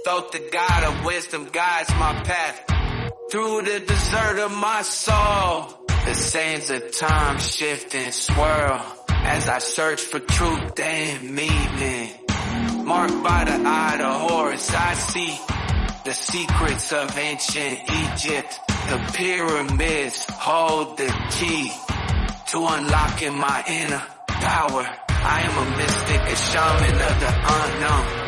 Thoth, the God of wisdom, guides my path through the desert of my soul. The sands of time shift and swirl as I search for truth and meaning. Marked by the eye of Horus, I see the secrets of ancient Egypt. The pyramids hold the key to unlocking my inner power. I am a mystic, a shaman of the unknown.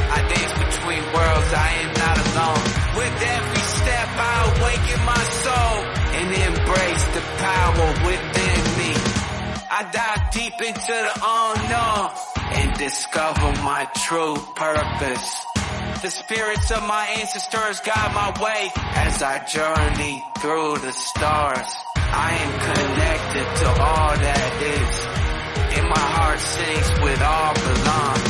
I dance between worlds, I am not alone. With every step I awaken my soul and embrace the power within me. I dive deep into the unknown and discover my true purpose. The spirits of my ancestors guide my way as I journey through the stars. I am connected to all that is, and my heart sings with all belong.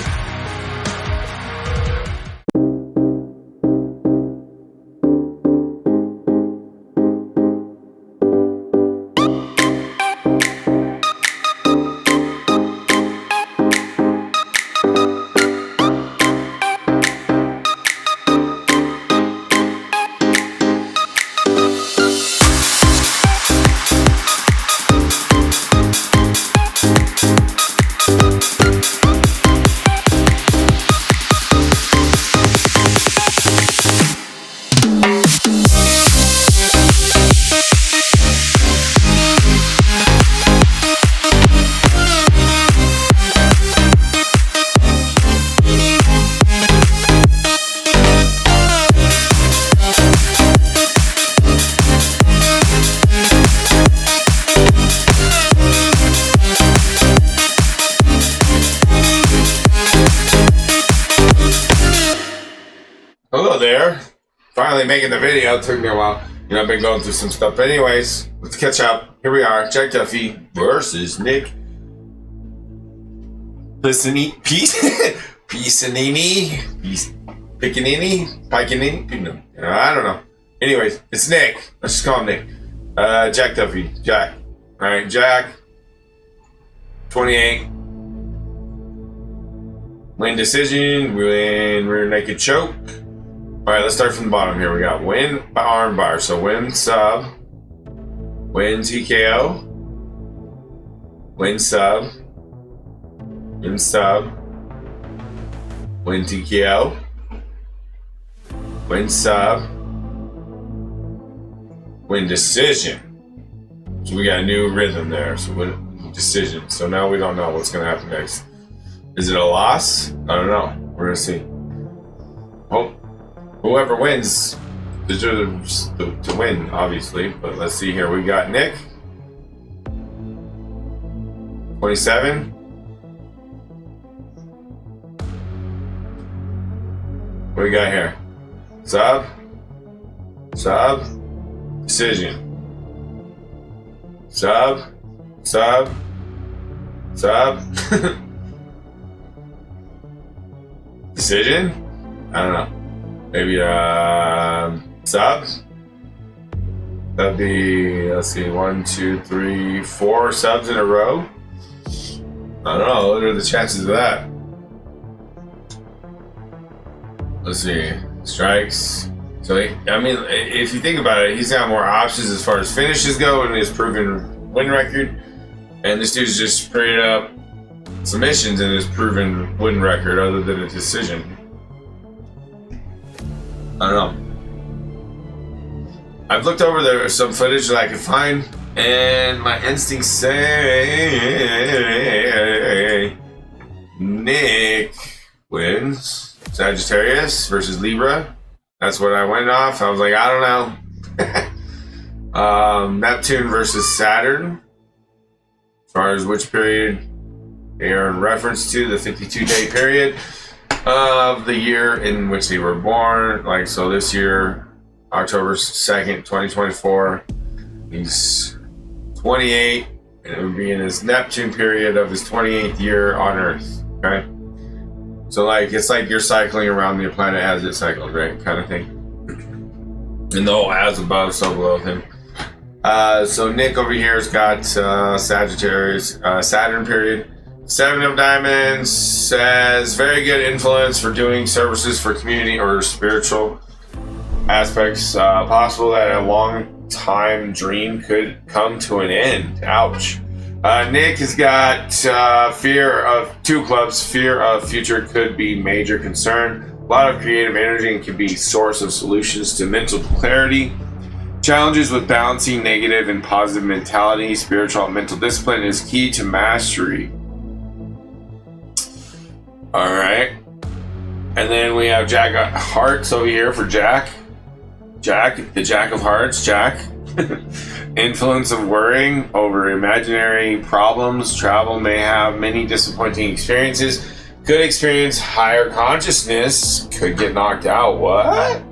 Hello there. Finally making the video. It took me a while. You know, I've been going through some stuff. But anyways, let's catch up. Here we are. Jack Duffy versus Nick Piccininni. Piccininni? I don't know. Anyways, it's Nick. Let's just call him Nick. Jack Duffy. Jack. Alright, Jack. 28. Win decision. Win rear naked choke. Alright, let's start from the bottom here. We got win by arm bar. So win sub. Win TKO. Win sub. Win sub. Win TKO. Win sub. Win decision. So we got a new rhythm there. So win decision. So now we don't know what's going to happen next. Is it a loss? I don't know. We're going to see. Hope. Whoever wins deserves to win, obviously. But let's see here. We got Nick. 27. What do we got here? Sub. Sub. Decision. Sub. Sub. Sub. Decision? I don't know. Maybe sub. That'd be, let's see, 1, 2, 3, 4 subs in a row. I don't know. What are the chances of that? Let's see. Strikes. So, I mean, if you think about it, he's got more options as far as finishes go and his proven win record. And this dude's just straight up submissions in his proven win record other than a decision. I don't know. I've looked over some footage that I could find, and my instincts say Nick wins. Sagittarius versus Libra. That's what I went off. I was like, I don't know. Neptune versus Saturn. As far as which period they are in reference to, the 52-day period of the year in which they were born. Like, so this year, October 2nd, 2024, he's 28, and it would be in his Neptune period of his 28th year on Earth, okay? So, like, it's like you're cycling around your planet as it cycles, right? Kind of thing. And though as above, so below him. So Nick over here has got Sagittarius, Saturn period, Seven of Diamonds says very good influence for doing services for community or spiritual aspects. Possible that a long time dream could come to an end. Ouch. Nick has got fear of 2 clubs. Fear of future could be major concern. A lot of creative energy and can be source of solutions to mental clarity. Challenges with balancing negative and positive mentality. Spiritual and mental discipline is key to mastery. All right. And then we have Jack of Hearts over here for Jack. Jack, the Jack of Hearts, Jack. Influence of worrying over imaginary problems. Travel may have many disappointing experiences. Could experience higher consciousness. Could get knocked out. What?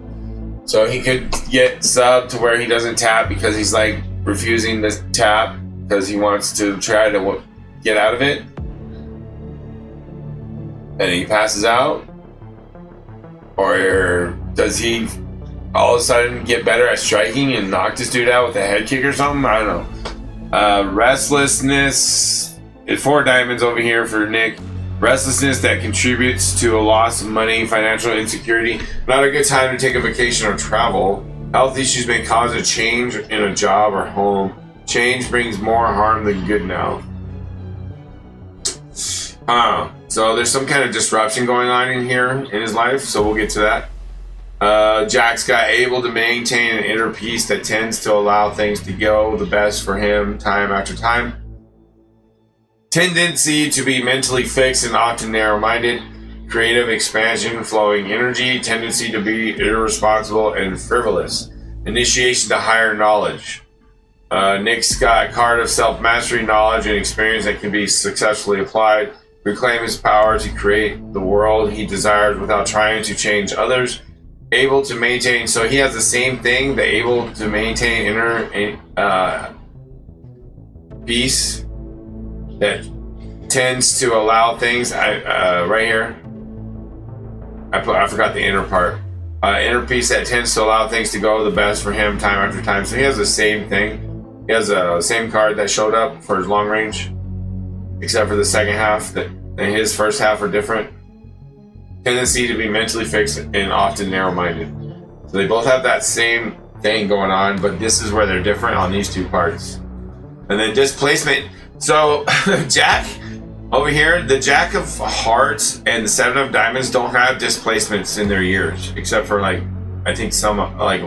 So he could get subbed to where he doesn't tap because he's like refusing to tap because he wants to try to get out of it. And he passes out? Or does he all of a sudden get better at striking and knock this dude out with a head kick or something? I don't know. Restlessness. 4 diamonds over here for Nick. Restlessness that contributes to a loss of money, financial insecurity. Not a good time to take a vacation or travel. Health issues may cause a change in a job or home. Change brings more harm than good now. So there's some kind of disruption going on in here in his life, so we'll get to that. Jack's got able to maintain an inner peace that tends to allow things to go the best for him time after time. Tendency to be mentally fixed and often narrow-minded. Creative expansion, flowing energy. Tendency to be irresponsible and frivolous. Initiation to higher knowledge. Nick's got a card of self-mastery, knowledge, and experience that can be successfully applied. Reclaim his power to create the world he desires without trying to change others. Able to maintain, so he has the same thing, the able to maintain inner peace that tends to allow things. Right here, I forgot the inner part. Inner peace that tends to allow things to go the best for him time after time. So he has the same thing. He has the same card that showed up for his long range, except for the second half. That and his first half are different. Tendency to be mentally fixed and often narrow-minded. So they both have that same thing going on, but this is where they're different on these 2 parts. And then displacement. So Jack over here, the Jack of Hearts and the 7 of Diamonds don't have displacements in their years, except for like I think some like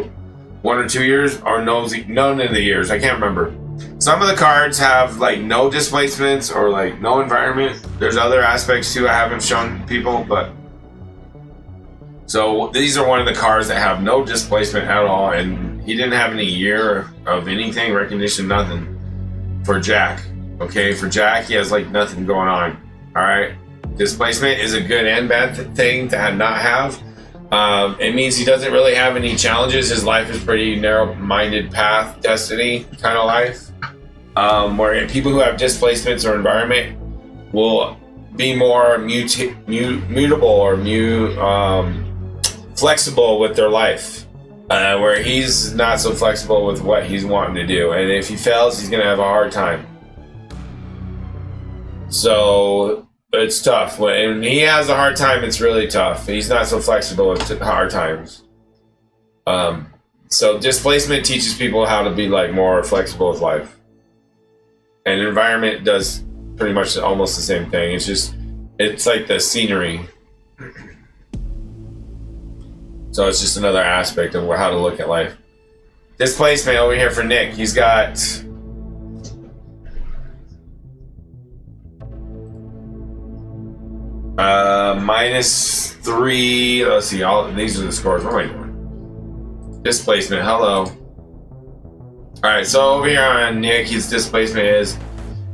1 or 2 years, or none of the years. I can't remember. Some of the cards have like no displacements or like no environment. There's other aspects too I haven't shown people, but so these are one of the cards that have no displacement at all, and he didn't have any year of anything, recognition, nothing for Jack. Okay, for Jack, he has like nothing going on. All right, displacement is a good and bad thing to not have. It means he doesn't really have any challenges. His life is pretty narrow-minded path, destiny kind of life. Where people who have displacements or environment will be more mutable or flexible with their life. Where he's not so flexible with what he's wanting to do. And if he fails, he's going to have a hard time. So it's tough. When he has a hard time, it's really tough. He's not so flexible with hard times. So displacement teaches people how to be like more flexible with life. And environment does pretty much almost the same thing. It's like the scenery. So it's just another aspect of how to look at life. Displacement over here for Nick. He's got -3. Let's see. These are the scores. What am I doing? Displacement. Hello. All right. So over here on Nick, his displacement is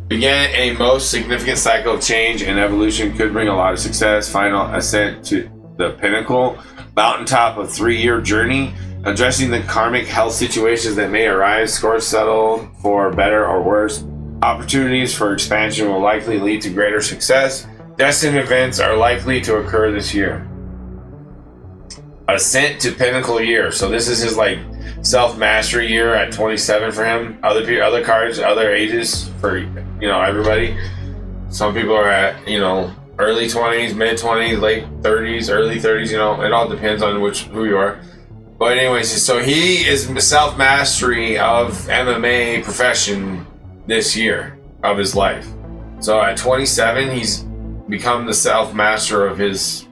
begin a most significant cycle of change and evolution. Could bring a lot of success. Final ascent to the pinnacle. Mountaintop of 3-year journey. Addressing the karmic health situations that may arise. Scores settled for better or worse. Opportunities for expansion will likely lead to greater success. Destined events are likely to occur this year. Ascent to pinnacle year. So this is his like self-mastery year at 27 for him. Other cards, other ages for everybody. Some people are at, early 20s, mid 20s, late 30s, early 30s. It all depends on who you are. But anyways, so he is self-mastery of MMA profession this year of his life. So at 27, he's become the self-master of his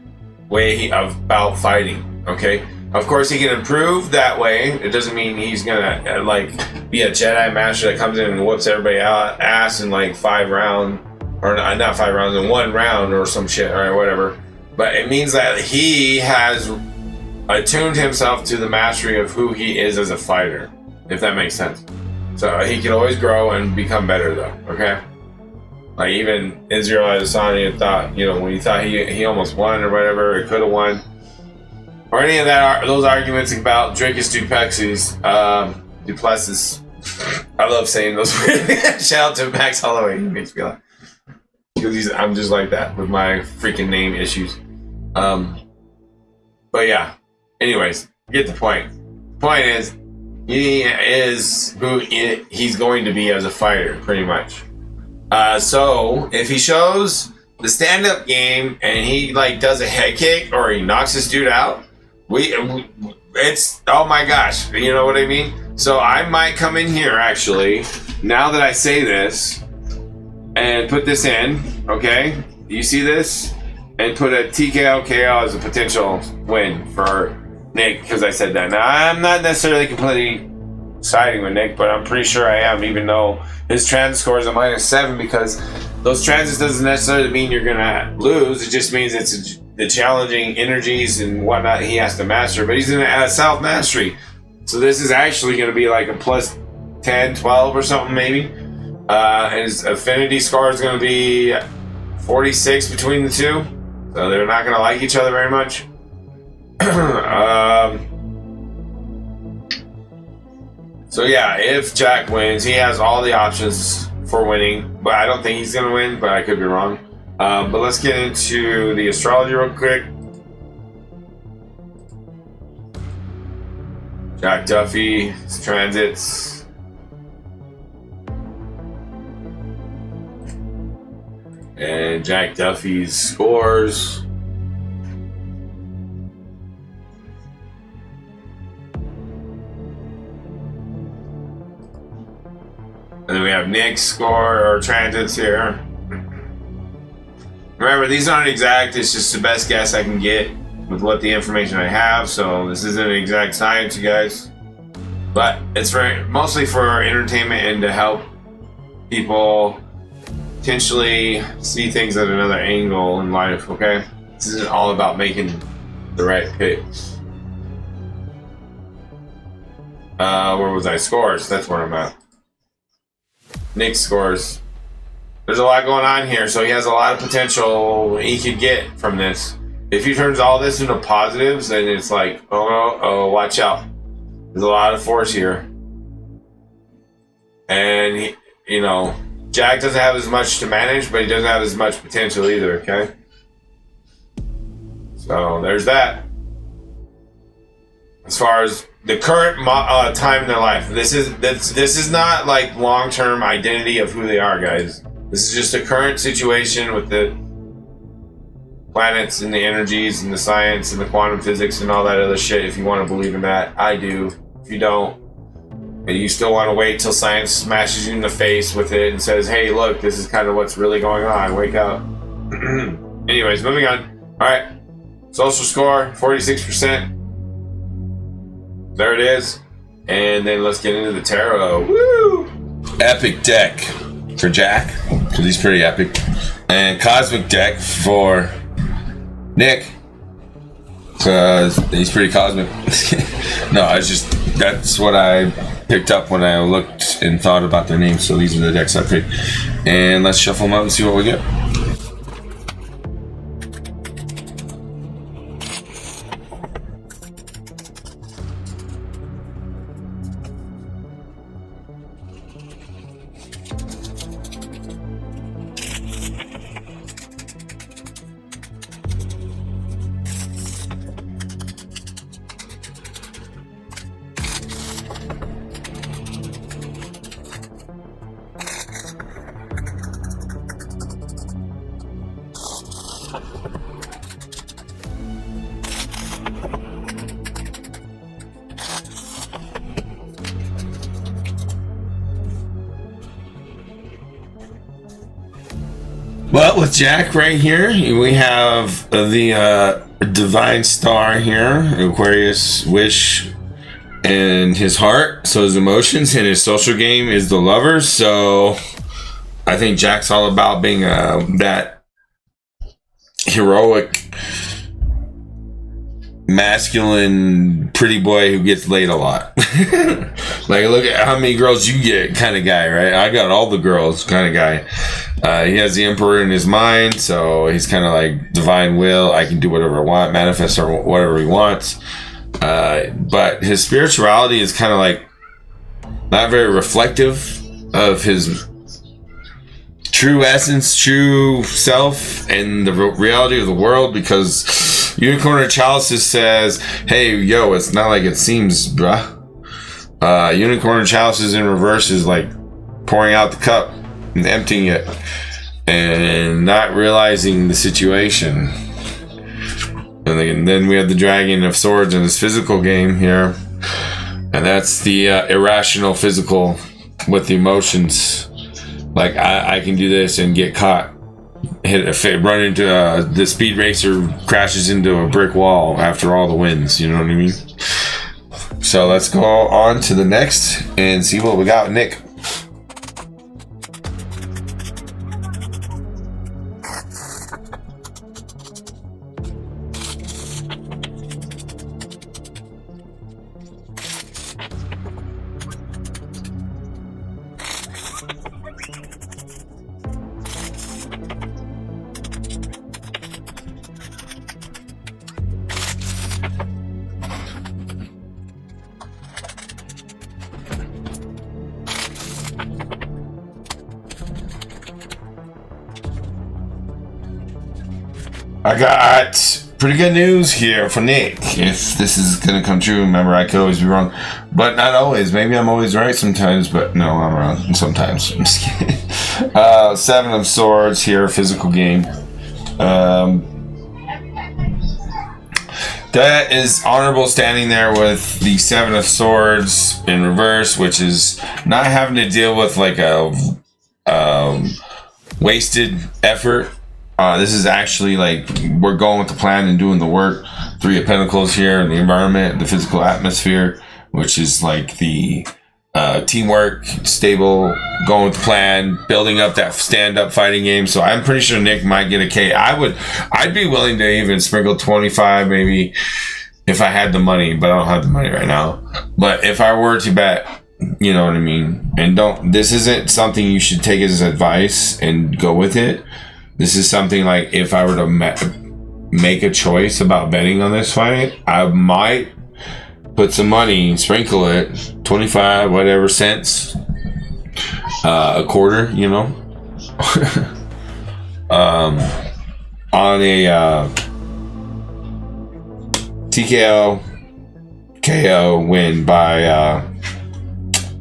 way about fighting. Okay, of course he can improve that way. It doesn't mean he's gonna be a Jedi master that comes in and whoops everybody out ass in 5 rounds, or not 5 rounds, in 1 round or some shit or whatever. But it means that he has attuned himself to the mastery of who he is as a fighter, if that makes sense. So he can always grow and become better, though. Okay. Like even Israel Adesanya thought, when he thought he almost won or whatever, it could have won, or any of those arguments about Dricus Duplessis. I love saying those. Shout out to Max Holloway. He makes me laugh because I'm just like that with my freaking name issues. But yeah. Anyways, get the point. Point is, he is who he's going to be as a fighter, pretty much. So if he shows the stand-up game and he does a head kick or he knocks this dude out, it's oh my gosh, you know what I mean? So I might come in here actually, now that I say this, and put this in, okay? You see this? And put a TKO KO as a potential win for Nick, because I said that. Now I'm not necessarily completely siding with Nick, but I'm pretty sure I am, even though his transit score is a -7, because those transits doesn't necessarily mean you're gonna lose. It just means it's the challenging energies and whatnot he has to master, but he's in a self-mastery. So this is actually gonna be like a +10, 12 or something maybe. And his affinity score is gonna be 46 between the two. So they're not gonna like each other very much. So yeah, if Jack wins, he has all the options for winning, but I don't think he's gonna win, but I could be wrong. But let's get into the astrology real quick. Jack Duffy, his transits. And Jack Duffy's scores. And then we have Nick's score or transits here. Remember, these aren't exact, it's just the best guess I can get with what the information I have, so this isn't an exact science, you guys. But it's mostly for entertainment and to help people potentially see things at another angle in life, okay? This isn't all about making the right picks. Where was I? Scores, that's where I'm at. Nick's scores. There's a lot going on here, so he has a lot of potential he could get from this. If he turns all this into positives, then it's like, oh, watch out. There's a lot of force here. And, Jack doesn't have as much to manage, but he doesn't have as much potential either, okay? So, there's that. As far as the current time in their life, this is not like long-term identity of who they are, guys. This is just a current situation with the planets and the energies and the science and the quantum physics and all that other shit. If you want to believe in that, I do. If you don't, and you still want to wait till science smashes you in the face with it and says, "Hey, look, this is kind of what's really going on. Wake up." Anyways, moving on. All right, social score 46%. There it is. And then let's get into the tarot. Woo! Epic deck for Jack, because he's pretty epic. And cosmic deck for Nick, because he's pretty cosmic. No, that's what I picked up when I looked and thought about their names. So these are the decks I picked. And let's shuffle them out and see what we get. Well, with Jack right here, we have the divine star here, Aquarius wish and his heart, so his emotions, and his social game is the lover. So I think Jack's all about being that heroic, masculine, pretty boy who gets laid a lot. Like, look at how many girls you get kind of guy, right? I got all the girls kind of guy. He has the emperor in his mind, so he's kind of like divine will. I can do whatever I want, manifest or whatever he wants. But his spirituality is kind of like not very reflective of his true essence, true self, and the reality of the world, because Unicorn of Chalices says, hey, yo, it's not like it seems, bruh. Unicorn of Chalices in reverse is like pouring out the cup and emptying it and not realizing the situation. And then we have the Dragon of Swords in his physical game here, and that's the irrational physical with the emotions. Like, I can do this and get caught, run into the speed racer crashes into a brick wall after all the wins. You know what I mean? So let's go on to the next and see what we got, Nick. I got pretty good news here for Nick. If this is gonna come true, remember, I could always be wrong, but not always. Maybe I'm always right sometimes, but no, I'm wrong sometimes. I'm just kidding. Seven of Swords here, physical game. That is honorable standing there with the Seven of Swords in reverse, which is not having to deal with like a wasted effort. This is actually like we're going with the plan and doing the work. Three of Pentacles here, the environment, the physical atmosphere, which is like the teamwork, stable, going with the plan, building up that stand-up fighting game. So I'm pretty sure Nick might get a K. I'd be willing to even sprinkle 25 maybe if I had the money, but I don't have the money right now. But if I were to bet, you know what I mean? And this isn't something you should take as advice and go with it. This is something like if I were to make a choice about betting on this fight, I might put some money, sprinkle it, 25 whatever cents, a quarter, you know, on a TKO KO win by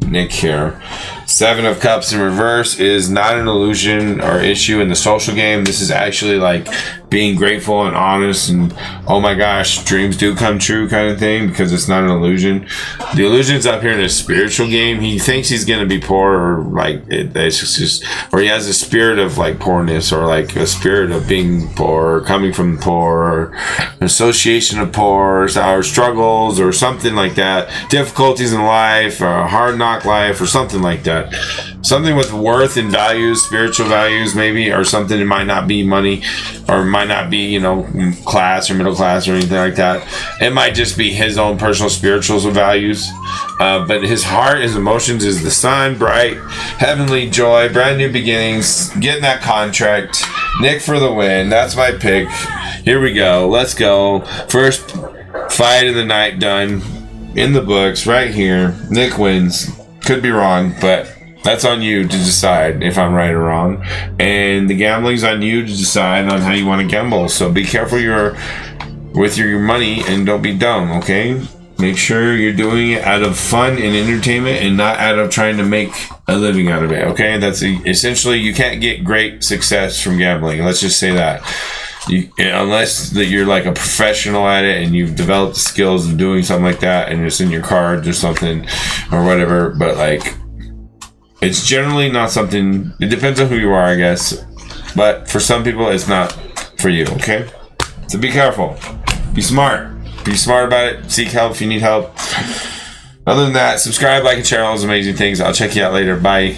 Nick here. Seven of Cups in reverse is not an illusion or issue in the social game. This is actually like being grateful and honest and, oh my gosh, dreams do come true kind of thing, because it's not an illusion. The illusion's up here in a spiritual game. He thinks he's going to be poor, or like it's just, or he has a spirit of like poorness, or like a spirit of being poor, or coming from poor, or an association of poor, or struggles, or something like that. Difficulties in life, or a hard knock life, or something like that. Something with worth and values, spiritual values maybe, or something. It might not be money, or it might not be, you know, class or middle class or anything like that. It might just be his own personal spiritual values. But his heart, his emotions is the sun, bright, heavenly joy, brand new beginnings, getting that contract. Nick for the win. That's my pick. Here we go. Let's go. First fight of the night done in the books right here. Nick wins. Could be wrong, but that's on you to decide if I'm right or wrong. And the gambling's on you to decide on how you want to gamble. So be careful with your money and don't be dumb, okay? Make sure you're doing it out of fun and entertainment and not out of trying to make a living out of it, okay? That's essentially, you can't get great success from gambling. Let's just say that. Unless that you're like a professional at it and you've developed the skills of doing something like that and it's in your cards or something or whatever, but like it's generally not something. It depends on who you are, I guess. But for some people, it's not for you, okay? So be careful. Be smart. Be smart about it. Seek help if you need help. Other than that, subscribe, like, and share all those amazing things. I'll check you out later. Bye.